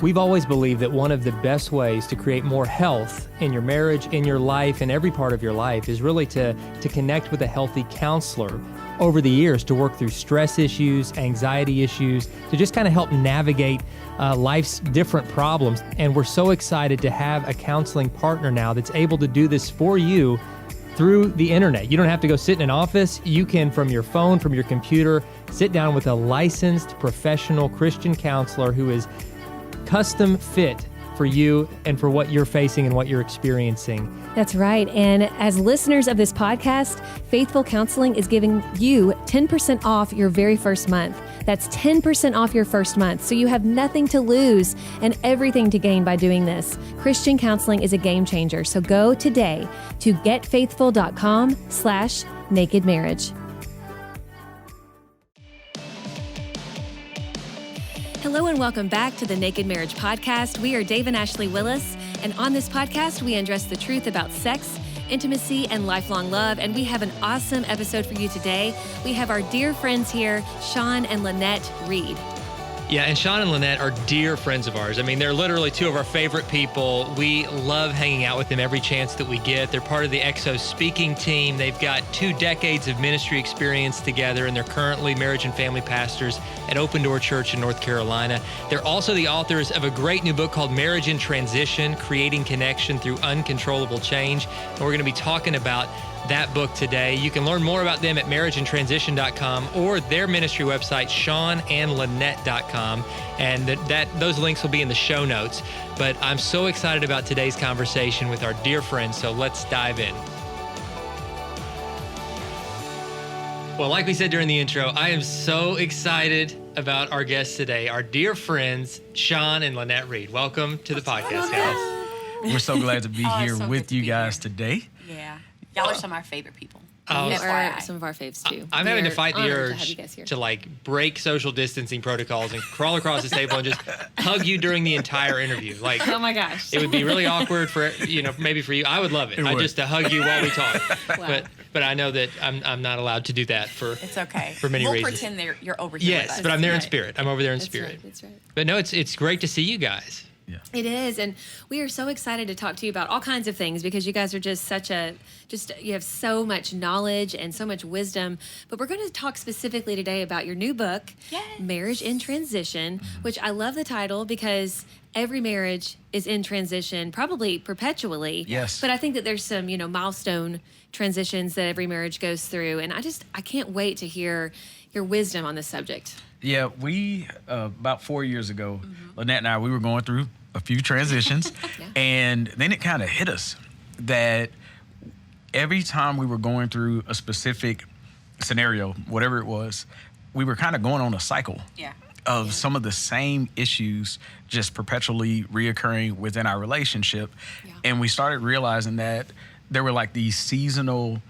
We've always believed that one of the best ways to create more health in your marriage, in your life, in every part of your life is really to connect with a healthy counselor over the years to work through stress issues, anxiety issues, to just kind of help navigate life's different problems. And we're so excited to have a counseling partner now that's able to do this for you through the internet. You don't have to go sit in an office. You can, from your phone, from your computer, sit down with a licensed professional Christian counselor who is custom fit for you and for what you're facing and what you're experiencing. That's right. And as listeners of this podcast, Faithful Counseling is giving you 10% off your very first month. That's 10% off your first month. So you have nothing to lose and everything to gain by doing this. Christian counseling is a game changer. So go today to getfaithful.com/nakedmarriage. Hello and welcome back to the Naked Marriage Podcast. We are Dave and Ashley Willis, and on this podcast, we address the truth about sex, intimacy, and lifelong love, and we have an awesome episode for you today. We have our dear friends here, Sean and Lanette Reed. Yeah, and Sean and Lanette are dear friends of ours. I mean, they're literally two of our favorite people. We love hanging out with them every chance that we get. They're part of the EXO speaking team. They've got 2 decades of ministry experience together, and they're currently marriage and family pastors at Open Door Church in North Carolina. They're also the authors of a great new book called Marriage in Transition, Creating Connection Through Uncontrollable Change. And we're going to be talking about that book today. You can learn more about them at marriageandtransition.com or their ministry website, seanandlanette.com. And those links will be in the show notes. But I'm so excited about today's conversation with our dear friends, so let's dive in. Well, like we said during the intro, I am so excited about our guests today, our dear friends, Sean and Lanette Reed. Welcome to the podcast, guys. We're so glad to be here so with you guys today. Yeah. Y'all are some of our favorite people. You are some of our faves too. I'm having to fight the urge to like break social distancing protocols and crawl across this table and just hug you during the entire interview. Like, oh my gosh, it would be really awkward for maybe for you. I would love it. Just to hug you while we talk. Wow. But I know that I'm not allowed to do that for. It's okay. For many reasons. We'll pretend you're over here. Yes, with us. but I'm there in spirit. I'm over there in spirit. That's right. But no, it's great to see you guys. Yeah. It is, and we are so excited to talk to you about all kinds of things because you guys are just you have so much knowledge and so much wisdom. But we're going to talk specifically today about your new book, Yes. Marriage in Transition, which I love the title because every marriage is in transition, probably perpetually. Yes. But I think that there's some, milestone transitions that every marriage goes through, and I can't wait to hear your wisdom on this subject. Yeah, we, about 4 years ago, Lanette and I, we were going through a few transitions, Yeah. and then it kind of hit us that every time we were going through a specific scenario, whatever it was, we were kind of going on a cycle of some of the same issues just perpetually reoccurring within our relationship. Yeah. And we started realizing that there were like these seasonal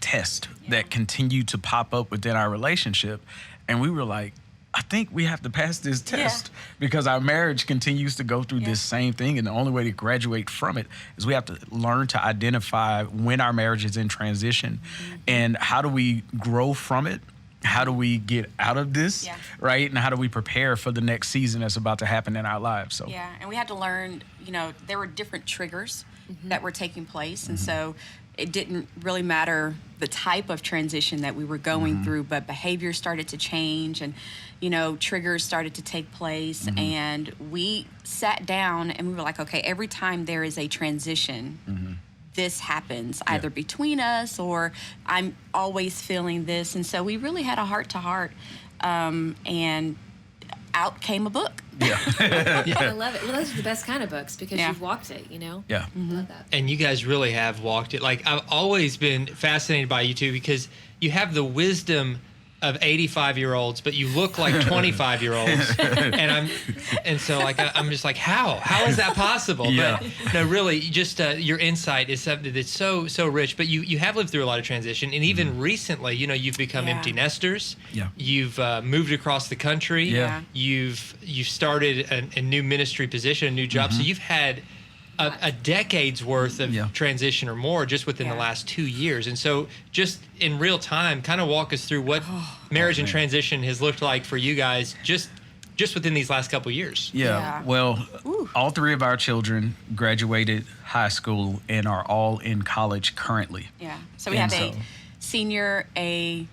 tests that continued to pop up within our relationship. And we were like, I think we have to pass this test because our marriage continues to go through this same thing. And the only way to graduate from it is we have to learn to identify when our marriage is in transition and how do we grow from it? How do we get out of this, right? And how do we prepare for the next season that's about to happen in our lives? So Yeah, and we had to learn, there were different triggers that were taking place. And so it didn't really matter the type of transition that we were going through, but behavior started to change and, triggers started to take place. And we sat down and we were like, okay, every time there is a transition, this happens either between us or I'm always feeling this. And so we really had a heart-to-heart, and out came a book. I love it. Well, those are the best kind of books because you've walked it, Yeah. I love that. And you guys really have walked it. Like, I've always been fascinated by you two because you have the wisdom of 85-year-olds, but you look like 25-year-olds. and so like I'm just like, how is that possible? Yeah. But no, really, just your insight is something that's so rich. But you have lived through a lot of transition, and even recently, you've become empty nesters. Yeah. You've moved across the country. Yeah. You've started a new ministry position, a new job. So you've had a decade's worth of transition or more just within the last 2 years. And so just in real time, kind of walk us through what marriage and transition has looked like for you guys just just within these last couple years. Yeah. Well, all 3 of our children graduated high school and are all in college currently. Yeah. So we have a senior, a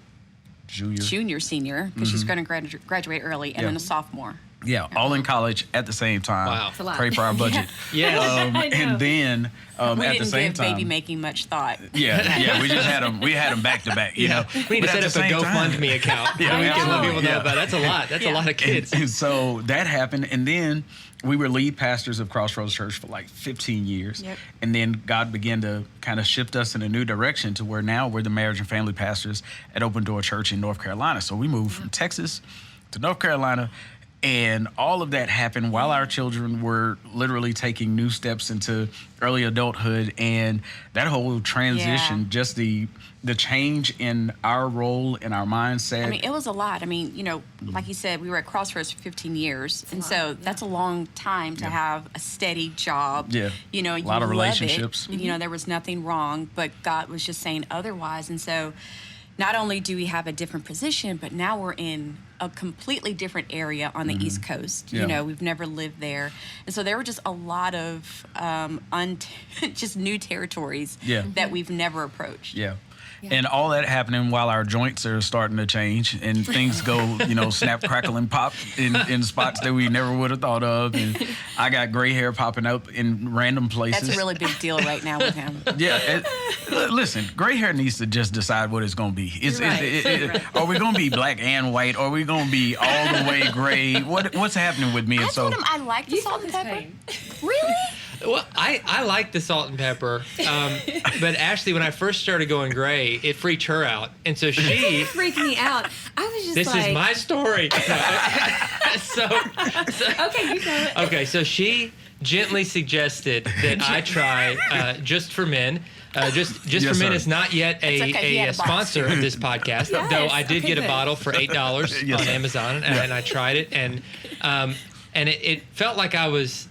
junior, senior, because she's going to graduate early, and then a sophomore. Yeah, all in college at the same time. Wow. That's a lot. Pray for our budget. Yeah. And then We at didn't the same give time, baby making much thought. yeah, we just had them. We had them back to back. You know, We need to But at set up the a same time- GoFundMe account. Yeah, we can let absolutely. people know Yeah. about it. That's a lot. That's a lot of kids. And so that happened, and then we were lead pastors of Crossroads Church for like 15 years. Yep. And then God began to kind of shift us in a new direction to where now we're the marriage and family pastors at Open Door Church in North Carolina. So we moved from Texas to North Carolina. And all of that happened while our children were literally taking new steps into early adulthood. And that whole transition, just the change in our role and our mindset. I mean, it was a lot. I mean, like you said, we were at Crossroads for 15 years. And so that's a long time to have a steady job. Yeah. You A lot of relationships. There was nothing wrong, but God was just saying otherwise. And so not only do we have a different position, but now we're in a completely different area on the East Coast. Yeah. We've never lived there. And so there were just a lot of just new territories that we've never approached. Yeah. And all that happening while our joints are starting to change and things go, snap, crackle, and pop in spots that we never would have thought of. And I got gray hair popping up in random places. That's a really big deal right now with him. Yeah. Listen, gray hair needs to just decide what it's going to be. Are we going to be black and white? Or are we going to be all the way gray? What's happening with me? I And so, told him I like the salt and pepper. Really? Well, I like the salt and pepper, but Ashley, when I first started going gray, it freaked her out, and so she freaked me out. I was just This is my story. so okay, you know it. Okay, so she gently suggested that I try Just for Men. Just Yes, for Men sir. is not yet okay, he had a a box. sponsor of this podcast, Yes, though I did okay, get a good. bottle for $8 Yes, on sir. Amazon, and I tried it, and it felt like I was,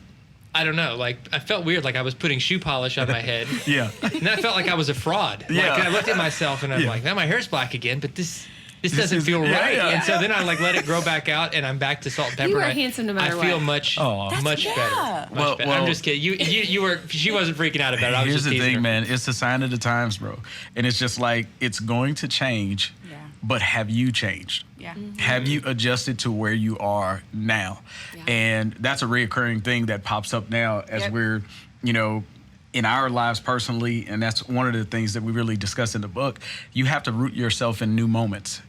I don't know, like I felt weird, like I was putting shoe polish on my head. yeah. And I felt like I was a fraud. Yeah. Like I looked at myself and I'm Yeah. like, now my hair's black again, but this doesn't is- feel yeah, right. yeah. And so then I let it grow back out, and I'm back to salt and pepper. You are and handsome no matter I feel what. much Aw. much Yeah. better. Much Well- better. well- I'm just kidding. You were. She wasn't freaking out about it. I was Here's just the teasing thing, her. man. It's a sign of the times, bro. And it's just like, it's going to change, Yeah. but have you changed? Yeah. Have you adjusted to where you are now? Yeah. And that's a reoccurring thing that pops up now as Yep. we're, in our lives personally. And that's one of the things that we really discuss in the book. You have to root yourself in new moments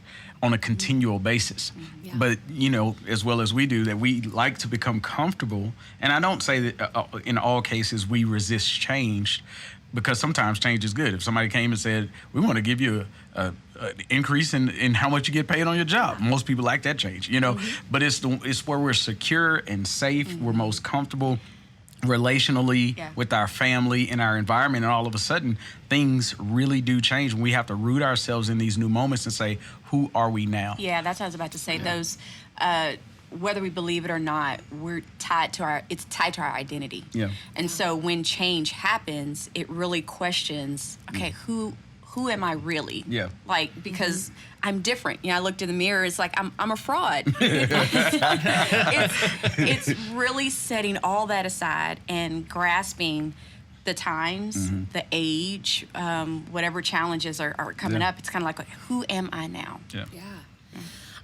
on a continual basis. Yeah. But, as well as we do, that we like to become comfortable. And I don't say that in all cases we resist change, because sometimes change is good. If somebody came and said, we want to give you an increase in how much you get paid on your job, most people like that change, But it's where we're secure and safe, we're most comfortable relationally with our family and our environment, and all of a sudden things really do change, and we have to root ourselves in these new moments and say, who are we now? Yeah, that's what I was about to say. Those, whether we believe it or not, it's tied to our identity. Yeah. And so when change happens, it really questions, okay, who am I really? Yeah. Like, because I'm different. I looked in the mirror, it's like I'm a fraud. it's really setting all that aside and grasping the times, the age, whatever challenges are coming up. It's kind of like, who am I now? Yeah. Yeah.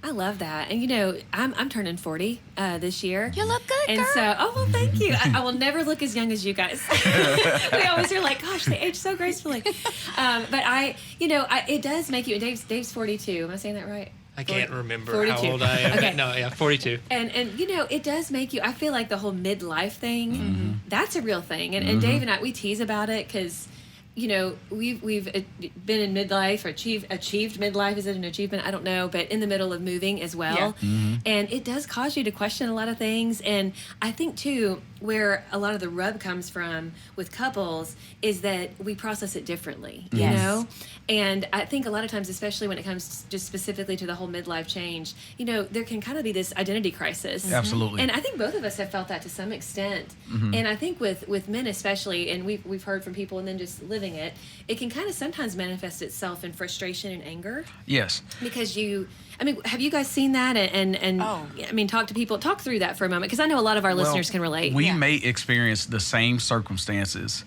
I love that. And I'm turning 40 this year. You look good, And girl. so, well, thank you. I will never look as young as you guys. We always are like, gosh, they age so gracefully. But it does make you, and Dave's 42. Am I saying that right? I can't remember 42. how old I am. Okay. No, yeah, 42. And it does make you, I feel like the whole midlife thing, that's a real thing. And Dave and I, we tease about it because, we've been in midlife or achieved midlife. Is it an achievement? I don't know. But in the middle of moving as well. Yeah. And it does cause you to question a lot of things. And I think, too, where a lot of the rub comes from with couples is that we process it differently, you Yes. know? And I think a lot of times, especially when it comes just specifically to the whole midlife change, there can kind of be this identity crisis. Absolutely. And I think both of us have felt that to some extent. And I think with men especially, and we've heard from people and then just living it can kind of sometimes manifest itself in frustration and anger Yes. because I mean, have you guys seen that? And Oh. I mean, talk through that for a moment, because I know a lot of our listeners can relate. We may experience the same circumstances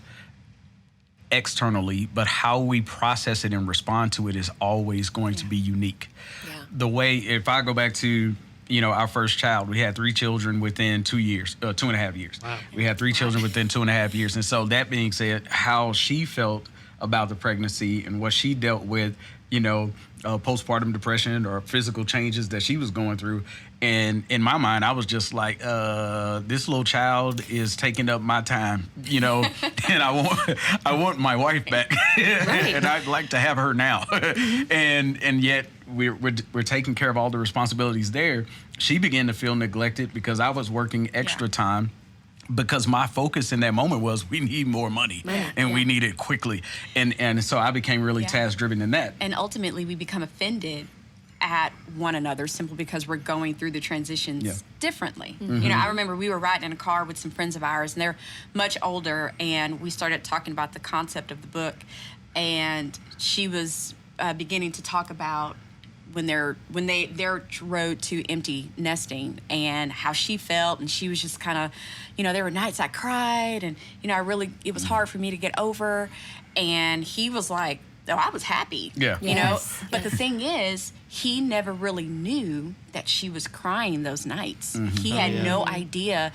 externally, but how we process it and respond to it is always going to be unique. Yeah. The way, if I go back to, our first child, we had 3 children within 2 years, 2.5 years. Wow. We had 3 children within 2.5 years. And so that being said, how she felt about the pregnancy and what she dealt with, postpartum depression or physical changes that she was going through. And in my mind, I was just like, this little child is taking up my time, and I want my wife back. And I'd like to have her now. and yet we're taking care of all the responsibilities there. She began to feel neglected because I was working extra time, because my focus in that moment was we need more money and we need it quickly. And so I became really task driven in that. And ultimately we become offended at one another simply because we're going through the transitions differently. I remember we were riding in a car with some friends of ours, and they're much older, and we started talking about the concept of the book, and she was beginning to talk about when their road to empty nesting and how she felt, and she was just kind of, there were nights I cried, and it was hard for me to get over, and he was like, oh, I was happy, but the thing is, he never really knew that she was crying those nights. He had no idea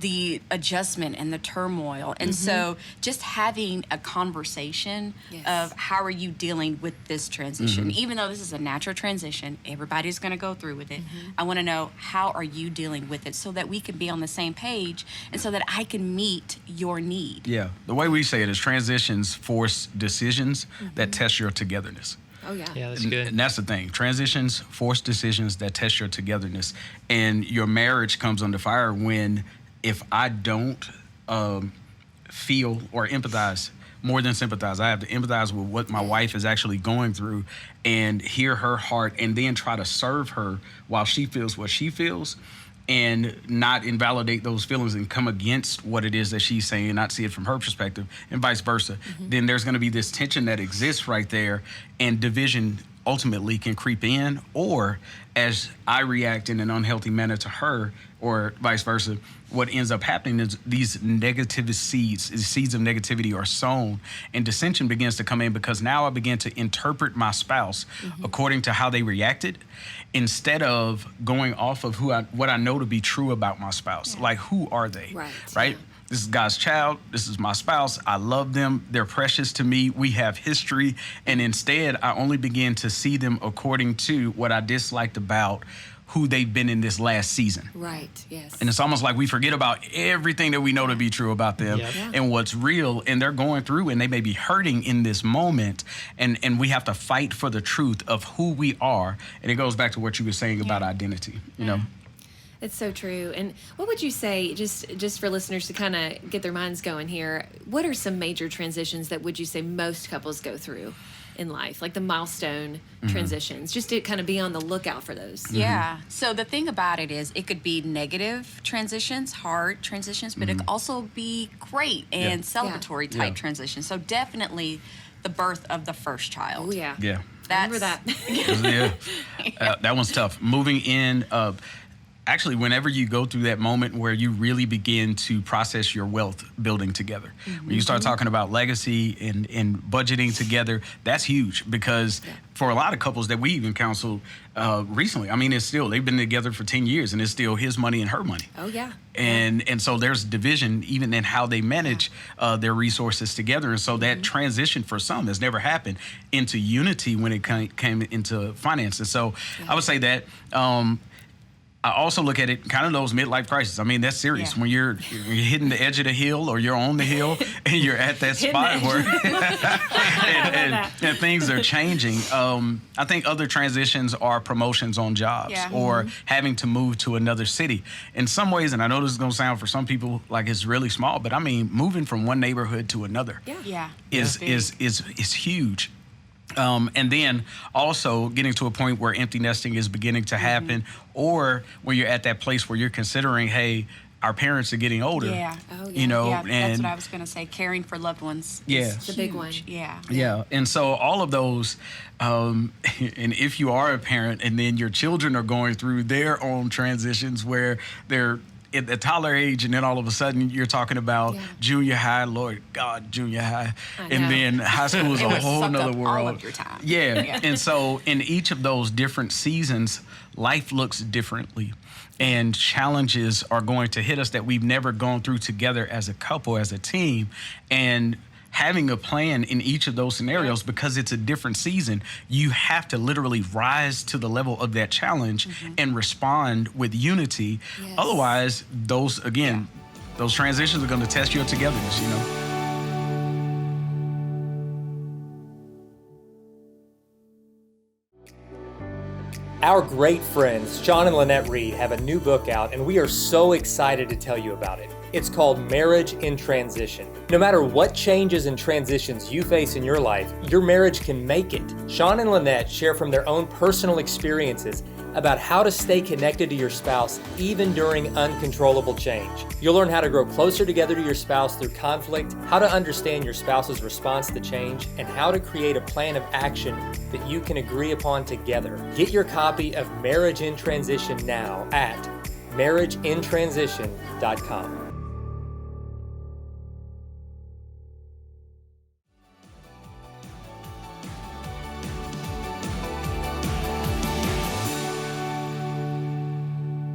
the adjustment and the turmoil. And so just having a conversation of how are you dealing with this transition, even though this is a natural transition, everybody's going to go through with it. I want to know, how are you dealing with it, so that we can be on the same page and so that I can meet your need. Yeah. The way we say it is transitions force decisions that test your togetherness. Oh, yeah. Yeah, that's good. And that's the thing. Transitions force decisions that test your togetherness. And your marriage comes under fire when, if I don't feel or empathize, more than sympathize, I have to empathize with what my wife is actually going through and hear her heart, and then try to serve her while she feels what she feels, and not invalidate those feelings and come against what it is that she's saying and not see it from her perspective, and vice versa. Then there's going to be this tension that exists right there, and division ultimately can creep in, or as I react in an unhealthy manner to her, or vice versa, what ends up happening is these negative seeds of negativity are sown, and dissension begins to come in, because now I begin to interpret my spouse according to how they reacted, instead of going off of what I know to be true about my spouse. Like, who are they? Right? Yeah. This is God's child. This is my spouse. I love them. They're precious to me. We have history. And instead, I only begin to see them according to what I disliked about who they've been in this last season. Right, yes. And it's almost like we forget about everything that we know to be true about them and what's real. And they're going through, and they may be hurting in this moment. And we have to fight for the truth of who we are. And it goes back to what you were saying about identity, you know? It's so true. And what would you say, just for listeners to kind of get their minds going here, what are some major transitions that would you say most couples go through in life, like the milestone transitions, just to kind of be on the lookout for those? Yeah. So the thing about it is, it could be negative transitions, hard transitions, but it could also be great and celebratory type transitions. So definitely the birth of the first child. Oh, yeah. Yeah. Remember that. That one's tough. Moving in, actually, whenever you go through that moment where you really begin to process your wealth building together, when you start talking about legacy and budgeting together, that's huge, because for a lot of couples that we even counseled recently, I mean, it's still, they've been together for 10 years and it's still his money and her money. Oh, yeah. And so there's division even in how they manage their resources together. And so that transition for some has never happened into unity when it came into finance. And so I would say that I also look at it kind of those midlife crises. I mean, that's serious. When you're hitting the edge of the hill, or you're on the hill and you're at that spot where and things are changing. I think other transitions are promotions on jobs or having to move to another city. In some ways, and I know this is going to sound for some people like it's really small, but I mean, moving from one neighborhood to another is huge. And then also getting to a point where empty nesting is beginning to happen, or when you're at that place where you're considering, hey, our parents are getting older. Yeah. Oh, yeah. You know, Yeah, and that's what I was going to say. Caring for loved ones. Yeah. Is The big one. huge. Yeah. Yeah. And so all of those, and if you are a parent and then your children are going through their own transitions where they're at the toddler age, and then all of a sudden you're talking about junior high, Lord God, junior high, and then high school is It a would whole suck nother up world. all of your time. Yeah. And so in each of those different seasons, life looks differently, and challenges are going to hit us that we've never gone through together as a couple, as a team. And having a plan in each of those scenarios, because it's a different season, you have to literally rise to the level of that challenge and respond with unity. Yes. Otherwise, those transitions are going to test your togetherness, you know? Our great friends, Sean and Lanette Reed, have a new book out, and we are so excited to tell you about it. It's called Marriage in Transition. No matter what changes and transitions you face in your life, your marriage can make it. Sean and Lanette share from their own personal experiences about how to stay connected to your spouse even during uncontrollable change. You'll learn how to grow closer together to your spouse through conflict, how to understand your spouse's response to change, and how to create a plan of action that you can agree upon together. Get your copy of Marriage in Transition now at marriageintransition.com.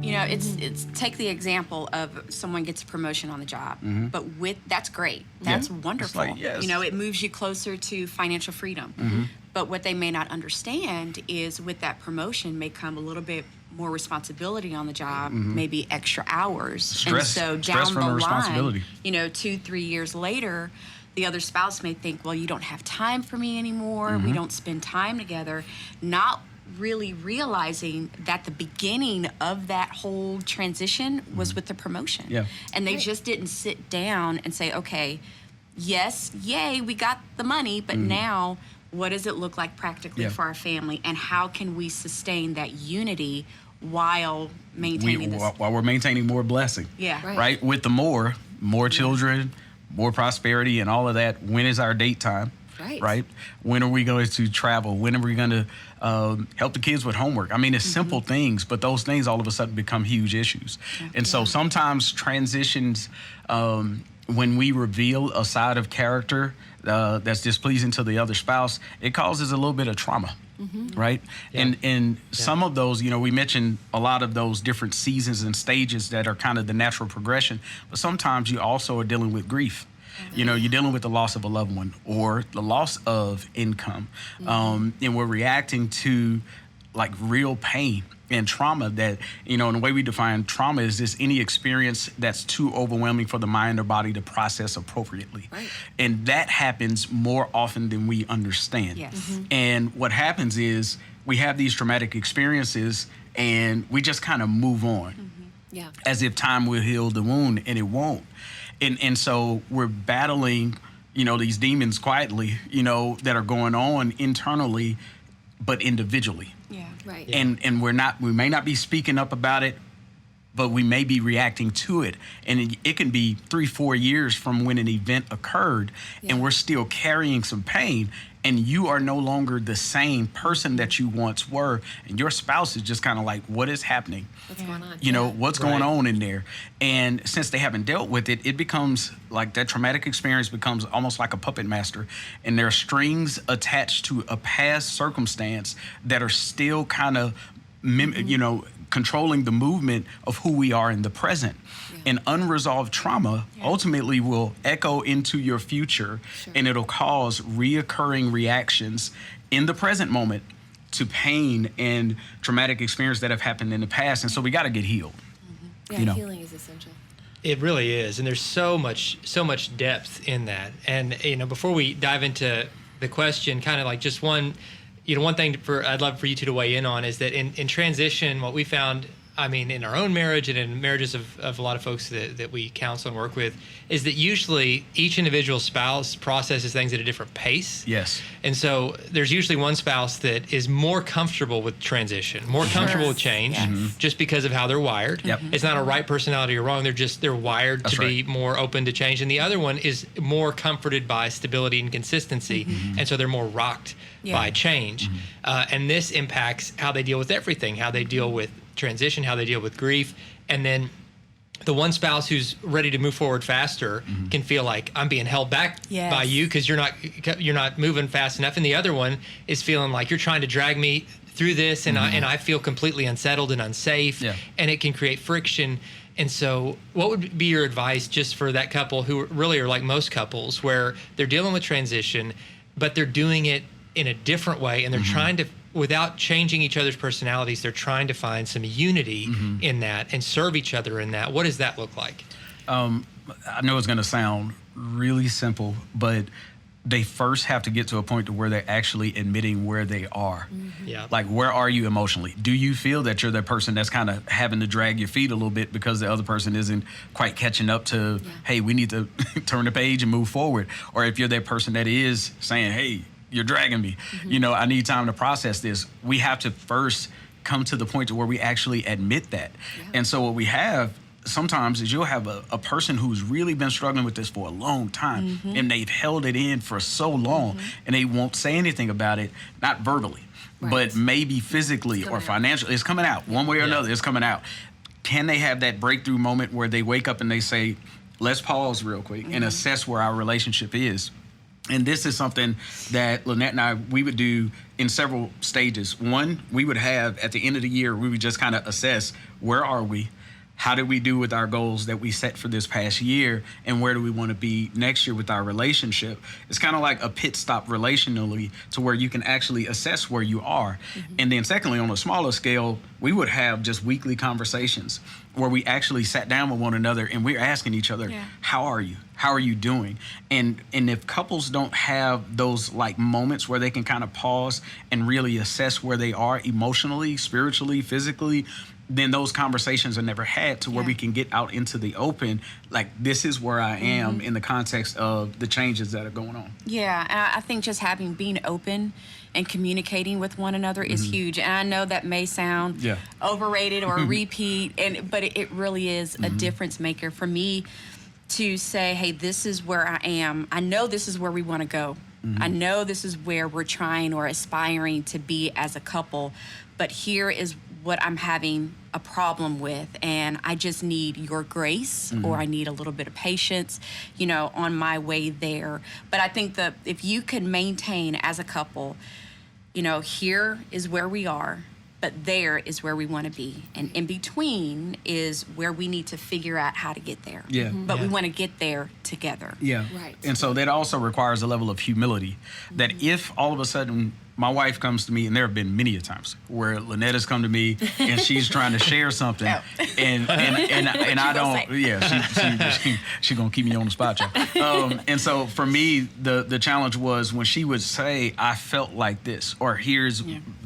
You know, it's take the example of someone gets a promotion on the job, but that's great. That's wonderful. It's like, yes. You know, it moves you closer to financial freedom. But what they may not understand is with that promotion may come a little bit more responsibility on the job, maybe extra hours. Stress. And so Stress down from the responsibility. line, you know, 2-3 years later, the other spouse may think, well, you don't have time for me anymore. We don't spend time together. Not really realizing that the beginning of that whole transition was with the promotion. Yeah. And they just didn't sit down and say, okay, yes, yay, we got the money, but now what does it look like practically for our family, and how can we sustain that unity while maintaining this? While we're maintaining more blessing. Yeah. Right? With the more children, more prosperity, and all of that. When is our date time? Right? When are we going to travel? When are we going to help the kids with homework? I mean, it's simple things, but those things all of a sudden become huge issues. And so sometimes transitions, when we reveal a side of character that's displeasing to the other spouse, it causes a little bit of trauma. Right? And some of those, you know, we mentioned a lot of those different seasons and stages that are kind of the natural progression, but sometimes you also are dealing with grief. You know, you're dealing with the loss of a loved one or the loss of income. And we're reacting to like real pain and trauma that, you know, and the way we define trauma is just any experience that's too overwhelming for the mind or body to process appropriately. And that happens more often than we understand. Yes. And what happens is we have these traumatic experiences and we just kind of move on as if time will heal the wound, and it won't. And so we're battling, you know, these demons quietly, you know, that are going on internally, but individually. And we may not be speaking up about it, but we may be reacting to it. And it can be 3-4 years from when an event occurred, and we're still carrying some pain. And you are no longer the same person that you once were. And your spouse is just kind of like, what is happening? What's going on? You know, what's going on in there? And since they haven't dealt with it, it becomes like that traumatic experience becomes almost like a puppet master. And there are strings attached to a past circumstance that are still kind of, you know, controlling the movement of who we are in the present. And unresolved trauma ultimately will echo into your future, and it'll cause reoccurring reactions in the present moment to pain and traumatic experience that have happened in the past. And so we got to get healed. You know, healing is essential. It really is, and there's so much depth in that. And you know, before we dive into the question, kind of like just one thing I'd love for you two to weigh in on is that in transition, what we found I mean, in our own marriage and in marriages of a lot of folks that we counsel and work with, is that usually each individual spouse processes things at a different pace. Yes. And so there's usually one spouse that is more comfortable with transition, more comfortable with change, just because of how they're wired. Yep. It's not a right personality or wrong. They're wired to be more open to change. And the other one is more comforted by stability and consistency. And so they're more rocked by change. And this impacts how they deal with everything, how they deal with transition, how they deal with grief. And then the one spouse who's ready to move forward faster can feel like I'm being held back by you because you're not moving fast enough. And the other one is feeling like you're trying to drag me through this, and I feel completely unsettled and unsafe, and it can create friction. And so what would be your advice just for that couple who really are like most couples where they're dealing with transition, but they're doing it in a different way, and they're trying to, without changing each other's personalities, they're trying to find some unity in that and serve each other in that. What does that look like? I know it's going to sound really simple, but they first have to get to a point to where they're actually admitting where they are. Yeah. Like, where are you emotionally? Do you feel that you're the person that's kind of having to drag your feet a little bit because the other person isn't quite catching up to, hey, we need to turn the page and move forward? Or if you're that person that is saying, hey, you're dragging me, I need time to process this. We have to first come to the point to where we actually admit that. And so what we have sometimes is you'll have a person who's really been struggling with this for a long time, and they've held it in for so long, and they won't say anything about it, not verbally, but maybe physically or financially. It's coming out one way or another. It's coming out. Can they have that breakthrough moment where they wake up and they say, let's pause real quick and assess where our relationship is? And this is something that Lanette and I, we would do in several stages. One, we would have at the end of the year, we would just kind of assess, where are we? How did we do with our goals that we set for this past year? And where do we want to be next year with our relationship? It's kind of like a pit stop relationally to where you can actually assess where you are. And then secondly, on a smaller scale, we would have just weekly conversations where we actually sat down with one another and we're asking each other, how are you? How are you doing? And if couples don't have those like moments where they can kind of pause and really assess where they are emotionally, spiritually, physically, then those conversations are never had to where we can get out into the open. Like, this is where I am in the context of the changes that are going on. Yeah, and I think just being open and communicating with one another is huge. And I know that may sound overrated or a repeat, but it really is a difference maker for me to say, hey, this is where I am. I know this is where we want to go. I know this is where we're trying or aspiring to be as a couple, but here is what I'm having a problem with, and I just need your grace, or I need a little bit of patience, on my way there. But I think that if you can maintain as a couple, here is where we are, but there is where we want to be. And in between is where we need to figure out how to get there. But we want to get there together. Right. And so that also requires a level of humility that if all of a sudden my wife comes to me, and there have been many a times where Lanette has come to me and she's trying to share something, and I don't, she's gonna keep me on the spot, y'all. And so for me, the challenge was when she would say, I felt like this, or here's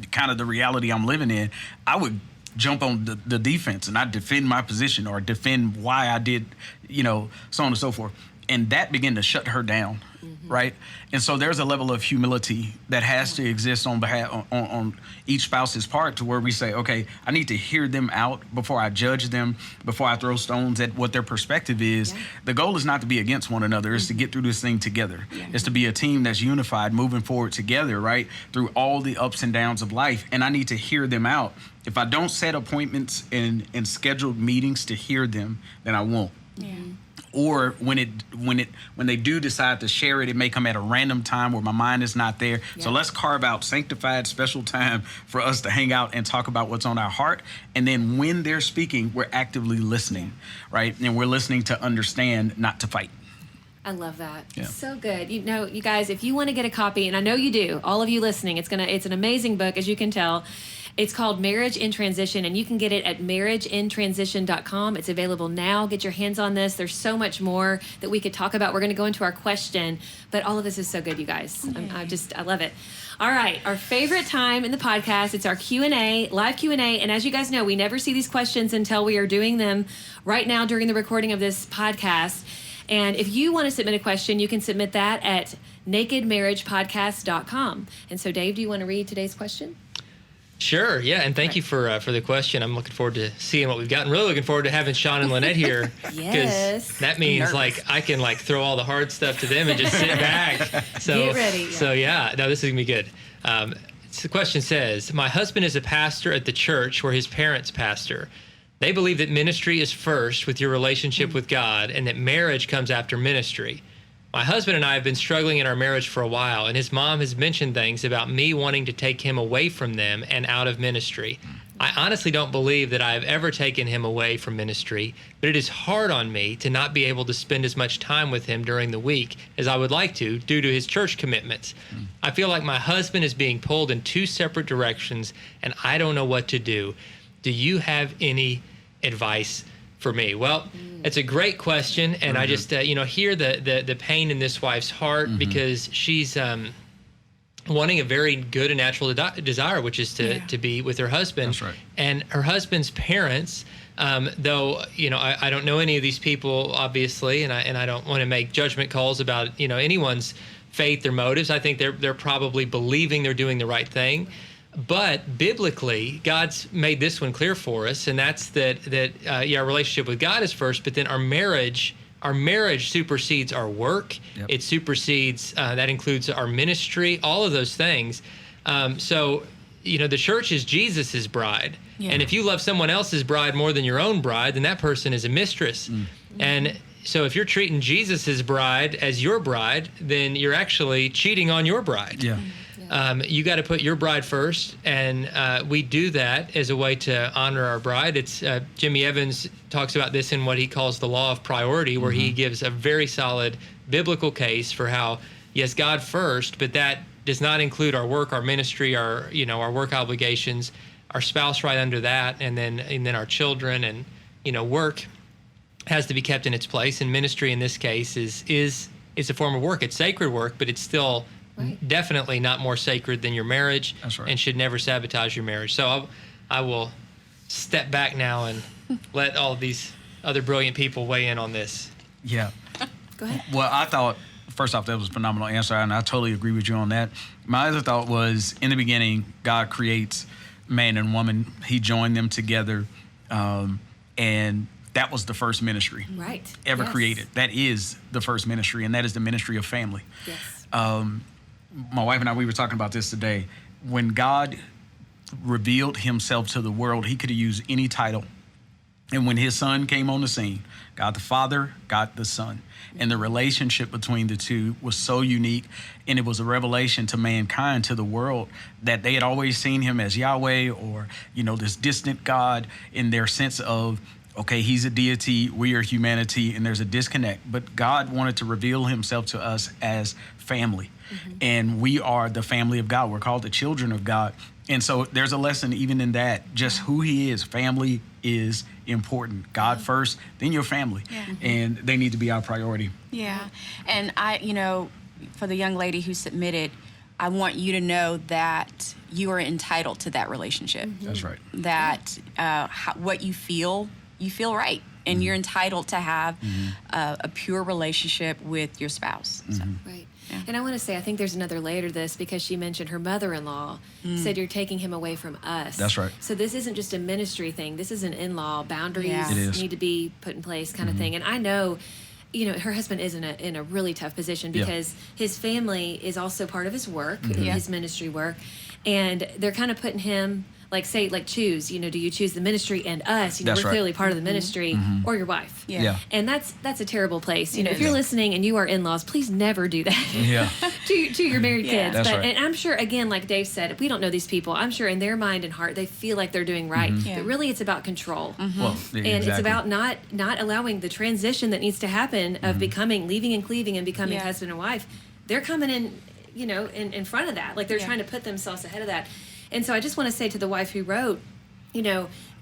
kind of the reality I'm living in, I would jump on the defense and I'd defend my position or defend why I did, so on and so forth. And that began to shut her down, right? And so there's a level of humility that has to exist on behalf on each spouse's part to where we say, okay, I need to hear them out before I judge them, before I throw stones at what their perspective is. The goal is not to be against one another. It's to get through this thing together. It's to be a team that's unified, moving forward together, right? Through all the ups and downs of life. And I need to hear them out. If I don't set appointments and scheduled meetings to hear them, then I won't. Or when they do decide to share it, it may come at a random time where my mind is not there. So let's carve out sanctified special time for us to hang out and talk about what's on our heart. And then when they're speaking, we're actively listening, right? And we're listening to understand, not to fight. I love that. So good. You guys, if you want to get a copy, and I know you do, all of you listening, it's an amazing book, as you can tell. It's called Marriage in Transition, and you can get it at marriageintransition.com. It's available now. Get your hands on this. There's so much more that we could talk about. We're going to go into our question, but all of this is so good, you guys. I love it. All right, our favorite time in the podcast, it's our Q&A, live Q&A, and as you guys know, we never see these questions until we are doing them right now during the recording of this podcast. And if you want to submit a question, you can submit that at NAKEDMARRIAGEPodcast.com. And so, Dave, do you want to read today's question? Sure, yeah, and thank you for the question. I'm looking forward to seeing what we've got, and really looking forward to having Sean and Lanette here. Yes. That means I can throw all the hard stuff to them and just sit back. So, get ready. Yeah. So no, this is gonna be good. So the question says, my husband is a pastor at the church where his parents pastor. They believe that ministry is first with your relationship with God, and that marriage comes after ministry. My husband and I have been struggling in our marriage for a while, and his mom has mentioned things about me wanting to take him away from them and out of ministry. I honestly don't believe that I have ever taken him away from ministry, but it is hard on me to not be able to spend as much time with him during the week as I would like to due to his church commitments. I feel like my husband is being pulled in two separate directions, and I don't know what to do. Do you have any advice for me? Well, it's a great question, and I just hear the pain in this wife's heart because she's wanting a very good and natural desire, which is to be with her husband. That's right. And her husband's parents, though I don't know any of these people obviously, and I don't want to make judgment calls about anyone's faith or motives. I think they're probably believing they're doing the right thing. But biblically, God's made this one clear for us, and that's that our relationship with God is first, but then our marriage supersedes our work. Yep. It supersedes, that includes our ministry, all of those things. So, the church is Jesus's bride. Yeah. And if you love someone else's bride more than your own bride, then that person is a mistress. And so if you're treating Jesus's bride as your bride, then you're actually cheating on your bride. Yeah. You got to put your bride first, and we do that as a way to honor our bride. It's Jimmy Evans talks about this in what he calls the law of priority, where he gives a very solid biblical case for how, yes, God first, but that does not include our work, our ministry, our work obligations, our spouse right under that, and then our children, and work has to be kept in its place. And ministry in this case is a form of work. It's sacred work, but it's still definitely not more sacred than your marriage. That's right. And should never sabotage your marriage. So I will step back now and let all of these other brilliant people weigh in on this. Yeah. Go ahead. Well, I thought, first off, that was a phenomenal answer, and I totally agree with you on that. My other thought was, in the beginning, God creates man and woman. He joined them together, and that was the first ministry ever created. That is the first ministry, and that is the ministry of family. Yes. My wife and I, we were talking about this today. When God revealed himself to the world, he could have used any title. And when his son came on the scene, God the Father, God the Son. And the relationship between the two was so unique. And it was a revelation to mankind, to the world, that they had always seen him as Yahweh, or, this distant God, in their sense of, okay, he's a deity, we are humanity, and there's a disconnect. But God wanted to reveal himself to us as family. And we are the family of God. We're called the children of God. And so there's a lesson even in that, just who he is. Family is important. God first, then your family. Yeah. And they need to be our priority. Yeah. And for the young lady who submitted, I want you to know that you are entitled to that relationship. That's right. That what you feel right. And you're entitled to have a pure relationship with your spouse. So. Right. Yeah. And I want to say, I think there's another layer to this, because she mentioned her mother-in-law said you're taking him away from us. That's right. So this isn't just a ministry thing. This is an in-law. Boundaries need to be put in place kind of thing. And I know, her husband is in a really tough position, because his family is also part of his work, his ministry work. And they're kind of putting him, choose, do you choose the ministry and us? We're clearly part of the ministry, or your wife. Yeah. And that's a terrible place. If you're listening and you are in-laws, please never do that to your married kids. That's right. And I'm sure, again, like Dave said, we don't know these people. I'm sure in their mind and heart, they feel like they're doing right. But really, it's about control. Well, and it's about not allowing the transition that needs to happen of leaving and cleaving and becoming husband and wife. They're coming in, in front of that. They're trying to put themselves ahead of that. And so I just want to say to the wife who wrote,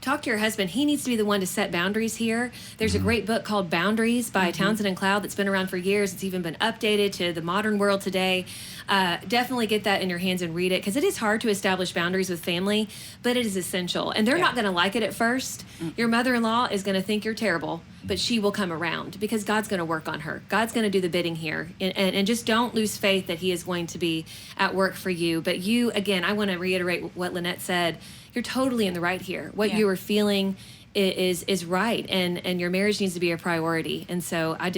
talk to your husband. He needs to be the one to set boundaries here. There's a great book called Boundaries by Townsend and Cloud that's been around for years. It's even been updated to the modern world today. Definitely get that in your hands and read it, because it is hard to establish boundaries with family, but it is essential. And they're not going to like it at first. Your mother-in-law is going to think you're terrible, but she will come around because God's going to work on her. God's going to do the bidding here. And just don't lose faith that he is going to be at work for you. But you, again, I want to reiterate what Lanette said. You're totally in the right here. What you are feeling is right, and your marriage needs to be a priority. And so I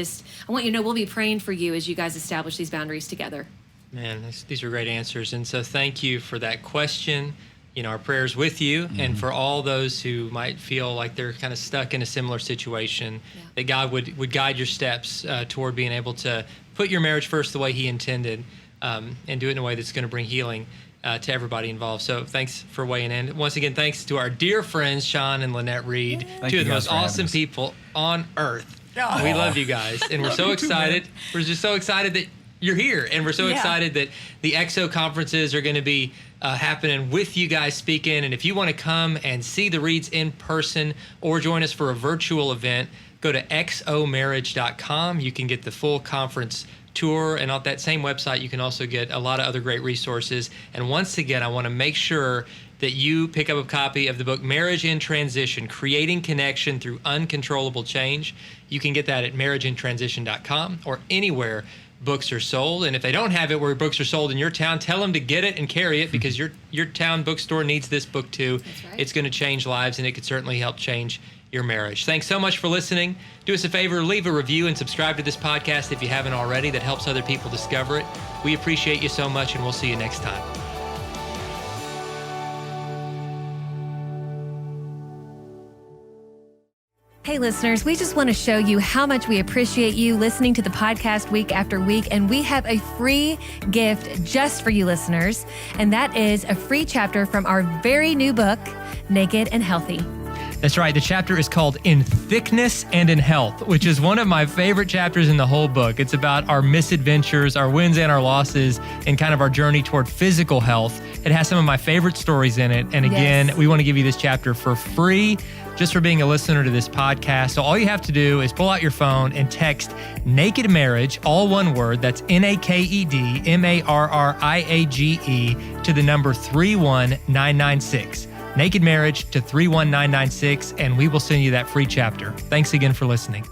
want you to know we'll be praying for you as you guys establish these boundaries together. Man, these are great answers. And so thank you for that question. Our prayers with you, and for all those who might feel like they're kind of stuck in a similar situation, that God would guide your steps toward being able to put your marriage first the way he intended, and do it in a way that's going to bring healing to everybody involved. So thanks for weighing in. Once again, thanks to our dear friends, Sean and Lanette Reed, two of the most awesome people on earth. Oh. We love you guys, and we're so excited. We're just so excited that you're here, and we're so excited that the EXO conferences are going to be happening with you guys speaking. And if you want to come and see the Reeds in person or join us for a virtual event, go to xomarriage.com. You can get the full conference tour, and on that same website you can also get a lot of other great resources. And once again, I want to make sure that you pick up a copy of the book Marriage in Transition, Creating Connection Through Uncontrollable Change. You can get that at marriageintransition.com or anywhere books are sold. And if they don't have it where books are sold in your town, tell them to get it and carry it, because your town bookstore needs this book too. That's right. It's going to change lives, and it could certainly help change your marriage. Thanks so much for listening. Do us a favor, leave a review and subscribe to this podcast if you haven't already. That helps other people discover it. We appreciate you so much, and we'll see you next time. Hey listeners, we just want to show you how much we appreciate you listening to the podcast week after week, and we have a free gift just for you listeners, and that is a free chapter from our very new book, Naked and Healthy. That's right. The chapter is called In Thickness and in Health, which is one of my favorite chapters in the whole book. It's about our misadventures, our wins and our losses, and kind of our journey toward physical health. It has some of my favorite stories in it. And again, we want to give you this chapter for free just for being a listener to this podcast. So all you have to do is pull out your phone and text Naked Marriage, all one word, that's NAKEDMARRIAGE, to the number 31996. Naked Marriage to 31996, and we will send you that free chapter. Thanks again for listening.